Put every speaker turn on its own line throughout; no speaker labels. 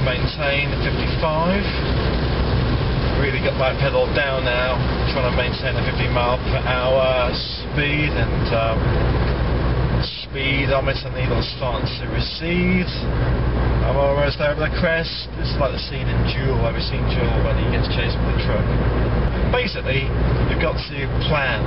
maintain 55. Really got my pedal down now, trying to maintain a 50 mile per hour speed, and speedometer needle starting to recede. I'm almost over the crest. This is like the scene in Duel. Have you seen Duel when he gets chased by the truck? Basically, you've got to plan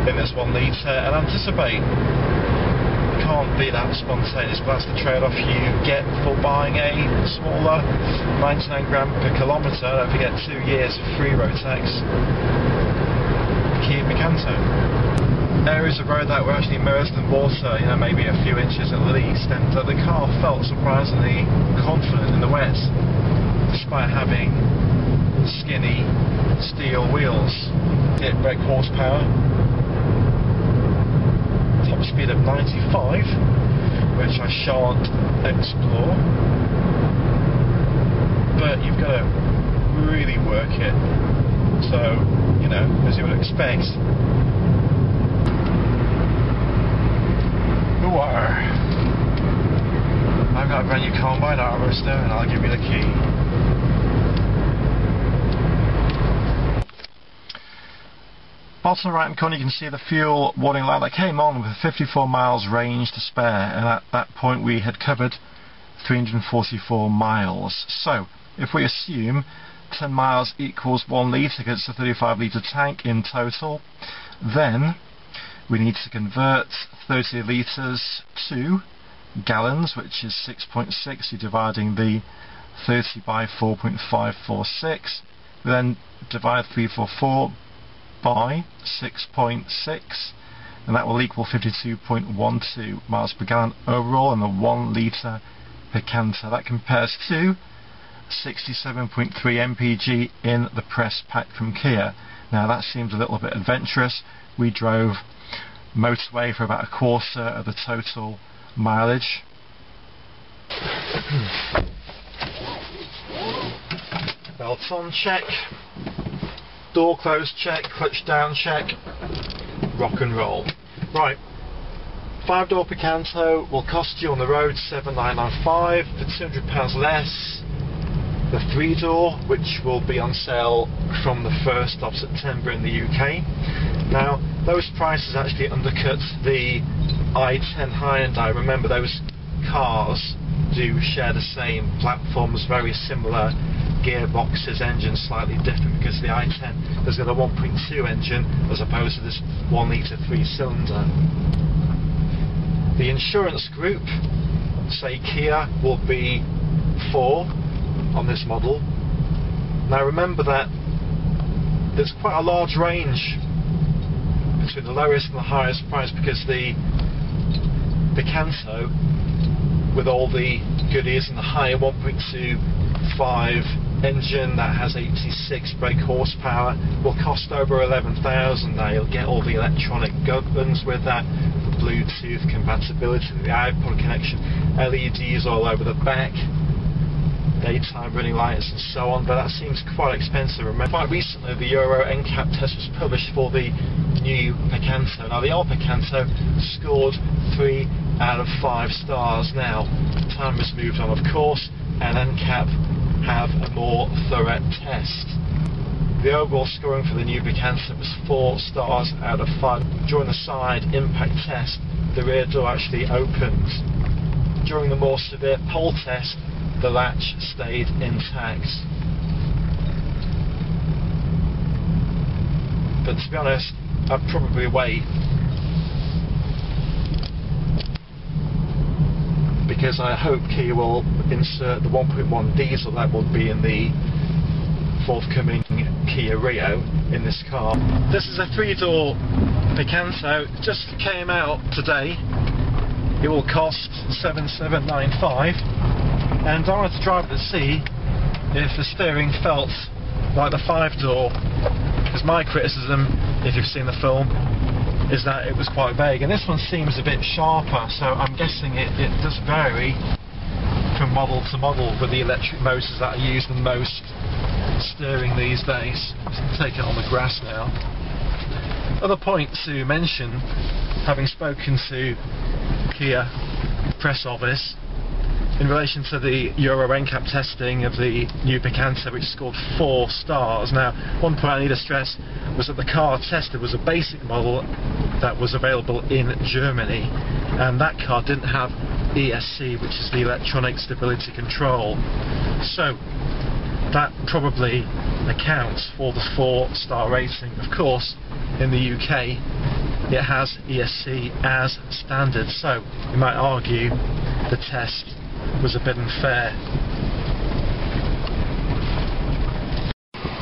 in this 1 litre and anticipate. You can't be that spontaneous, but that's the trade-off you get for buying a smaller 99 gram per kilometre. Don't forget 2 years of free road tax. Kia Picanto. Areas of road that were actually immersed in water, you know, maybe a few inches at least, and the car felt surprisingly confident in the wet, despite having skinny steel wheels. Hit brake horsepower, top speed of 95, which I shan't explore, but you've got to really work it, so, you know, as you would expect. I've got a brand new combine harvester and I'll give you the key. Bottom right hand corner you can see the fuel warning light that came on with 54 miles range to spare, and at that point we had covered 344 miles. So if we assume 10 miles equals 1 litre because it's a 35 litre tank in total, then we need to convert 30 litres to gallons, which is 6.6. You're dividing the 30 by 4.546. We then divide 344 by 6.6, and that will equal 52.12 miles per gallon overall in the 1 litre Picanto. That compares to 67.3 mpg in the press pack from Kia. Now that seems a little bit adventurous. We drove motorway for about a quarter of the total mileage. Belts on check, door closed check, clutch down check, rock and roll. Right, 5-door Picanto will cost you on the road $7,995 for £200 less. The 3-door, which will be on sale from the 1st of September in the UK. Now, those prices actually undercut the i10 Hyundai. Remember, those cars do share the same platforms, very similar gearboxes, engines slightly different, because the i10 has got a 1.2 engine as opposed to this 1 litre 3-cylinder. The insurance group, say Kia, will be 4 on this model. Now remember that there's quite a large range between the lowest and the highest price, because the Picanto, with all the goodies, and the higher 1.25 engine that has 86 brake horsepower, will cost over 11,000. Now you'll get all the electronic gubbins with that, the Bluetooth compatibility, the iPod connection, LEDs all over the back, daytime running lights and so on, but that seems quite expensive. Remember, quite recently the Euro NCAP test was published for the new Picanto. Now the old Picanto scored 3 out of 5 stars. Now time has moved on, of course, and NCAP have a more thorough test. The overall scoring for the new Picanto was 4 stars out of 5. During the side impact test, the rear door actually opened. During the more severe pole test, the latch stayed intact. But to be honest, I'd probably wait, because I hope Kia will insert the 1.1 diesel that will be in the forthcoming Kia Rio in this car. This is a 3-door Picanto, it just came out today. It will cost $7,795, and I wanted to drive it to see if the steering felt like the 5-door, because my criticism, if you've seen the film, is that it was quite vague, and this one seems a bit sharper, so I'm guessing it does vary from model to model with the electric motors that are used the most steering these days. Let's take it on the grass now. Other point to mention, having spoken to Kia press office, in relation to the Euro NCAP testing of the new Picanto, which scored 4 stars. Now, one point I need to stress was that the car tested was a basic model that was available in Germany, and that car didn't have ESC, which is the electronic stability control. So that probably accounts for the 4-star rating. Of course, in the UK it has ESC as standard, so you might argue the test was a bit unfair.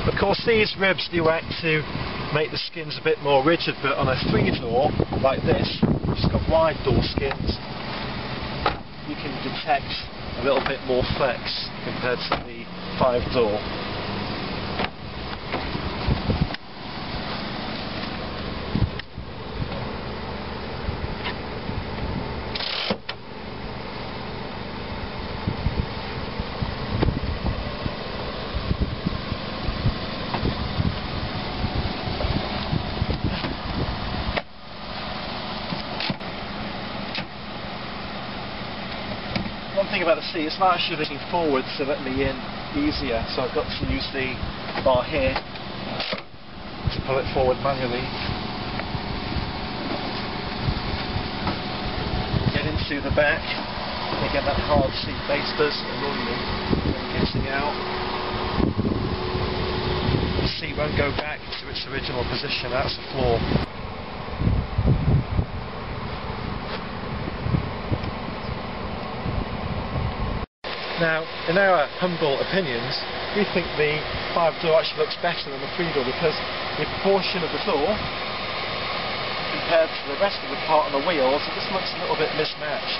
Of course, these ribs do act to make the skins a bit more rigid, but on a 3-door like this, which has got wide door skins, you can detect a little bit more flex compared to the 5-door. One thing about the seat, it's not actually leaning forward to let me in easier, so I've got to use the bar here to pull it forward manually. Get into the back, again that hard seat base does annoy me when getting out. The seat won't go back to its original position, that's the flaw. Now, in our humble opinions, we think the 5-door actually looks better than the 3-door because the proportion of the door compared to the rest of the part on the wheels, it just looks a little bit mismatched.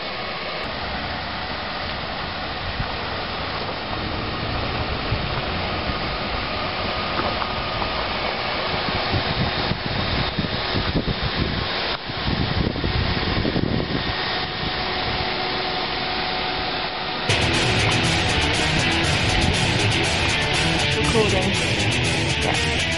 Recording. Yeah.